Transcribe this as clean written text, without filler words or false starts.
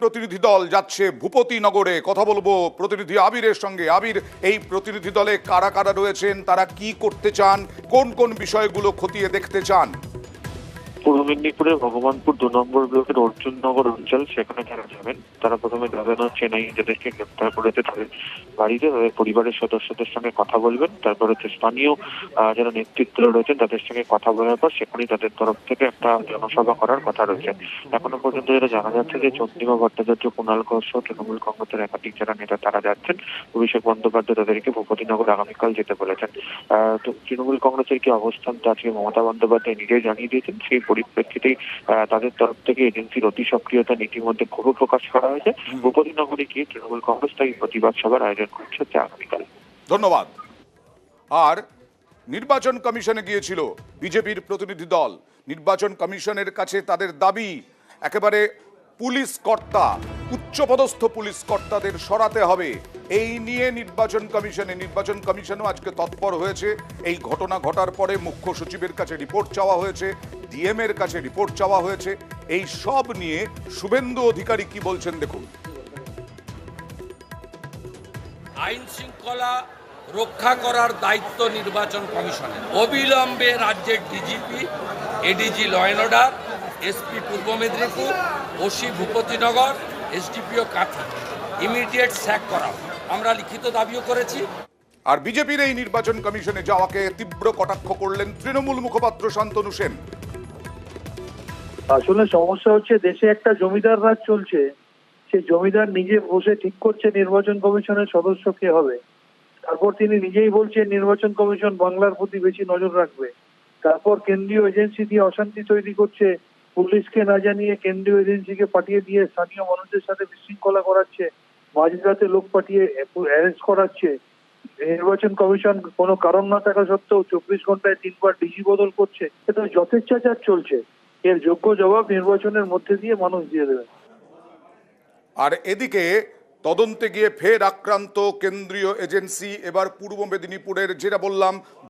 প্রতিনিধি দল যাচ্ছে ভূপতিনগরে। কথা বলবো প্রতিনিধি আবিরের সঙ্গে। আবির, এই প্রতিনিধি দলে কারা কারা রয়েছেন, তারা কি করতে চান, কোন কোন বিষয়গুলো খতিয়ে দেখতে চান? পূর্ব মেদিনীপুরের ভগবানপুর 2 নম্বর ব্লকের অর্জুননগর অঞ্চল, সেখানে যারা যাবেন তারা প্রথমে যাবেন হচ্ছে যাদেরকে গ্রেপ্তার করেছে তাদের বাড়িতে, তাদের পরিবারের সদস্যদের সঙ্গে কথা বলবেন। তারপর হচ্ছে স্থানীয় যারা নেতৃত্ব রয়েছেন তাদের সঙ্গে কথা বলার পর সেখানেই তাদের তরফ থেকে একটা জনসভা করার কথা রয়েছে। এখনো পর্যন্ত যেটা জানা যাচ্ছে যে চন্দ্রিমা ভট্টাচার্য, কুণাল ঘোষ, তৃণমূল কংগ্রেসের একাধিক যারা নেতা তারা যাচ্ছেন। অভিষেক বন্দ্যোপাধ্যায় তাদেরকে ভূপতিনগর আগামীকাল যেতে বলেছেন। তো তৃণমূল কংগ্রেসের কি অবস্থান তা আজকে মমতা বন্দ্যোপাধ্যায় নিজেই জানিয়ে দিয়েছেন। সেই পরিপ্রেক্ষিতেই তাদের তরফ থেকে এজেন্সির অতি সক্রিয়তা ইতিমধ্যে ক্ষোভ প্রকাশ করা হয়েছে। ভূপতিনগরে গিয়ে তৃণমূল কংগ্রেস তাই প্রতিবাদ সভার আয়োজন করছে আগামীকাল। ধন্যবাদ। আর নির্বাচন কমিশনে গিয়েছিল বিজেপির প্রতিনিধি দল। নির্বাচন কমিশনের কাছে তাদের দাবি, একেবারে পুলিশ কর্তা, উচ্চপদস্থ পুলিশ কর্তাদের সরাতে হবে। এই নিয়ে নির্বাচন কমিশনও আজকে তৎপর হয়েছে। এই ঘটনা ঘটার পরে মুখ্য সচিবের কাছে রিপোর্ট চাওয়া হয়েছে, ডিএম এর কাছে রিপোর্ট চাওয়া হয়েছে। এই সব নিয়ে শুভেন্দু অধিকারী কি বলছেন দেখুন। আইন শৃঙ্খলা রক্ষা করার দায়িত্ব নির্বাচন কমিশনের। অবিলম্বে রাজ্যের DGP, ADG law and order, SP পূর্ব Medinipur, OC Bhupatinagar, SDPO Kanthi immediate sack করা। আমরা লিখিত দাবিও করেছি। আর বিজেপির এই নির্বাচন কমিশনে যাওয়াকে তীব্র কটাক্ষ করলেন তৃণমূল মুখপাত্র শান্তনু সেন। আসলে সমস্যা হচ্ছে, দেশে একটা জমিদার রাজ চলছে। সেই জমিদার নিজে বসে ঠিক করছে নির্বাচন কমিশনের সদস্য কে হবে। তারপর তিনি নিজেই বলছেন নির্বাচন কমিশন বাংলার প্রতি বেশি নজর রাখবে। তারপর কেন্দ্রীয় এজেন্সি দিয়ে অশান্তি তৈরি করছে, পুলিশকে না জানিয়ে কেন্দ্রীয় এজেন্সিকে পাঠিয়ে দিয়ে স্থানীয় মানুষদের সাথে বিশৃঙ্খলা করাচ্ছে, মাঝরাতে লোক পাঠিয়ে অ্যারেস্ট করাচ্ছে। নির্বাচন কমিশন কোনো কারণ না থাকা সত্ত্বেও 24 ঘন্টায় 3বার ডিজি বদল করছে। এটা যথেচ্ছাচার চলছে। এর যোগ্য জবাব নির্বাচনের মধ্যে দিয়ে মানুষ দিয়ে দেবে। আর এদিকে তদন্তে গিয়ে ফের আক্রান্ত কেন্দ্রীয় এজেন্সি। এবার পূর্ব মেদিনীপুরের, যেটা বললাম,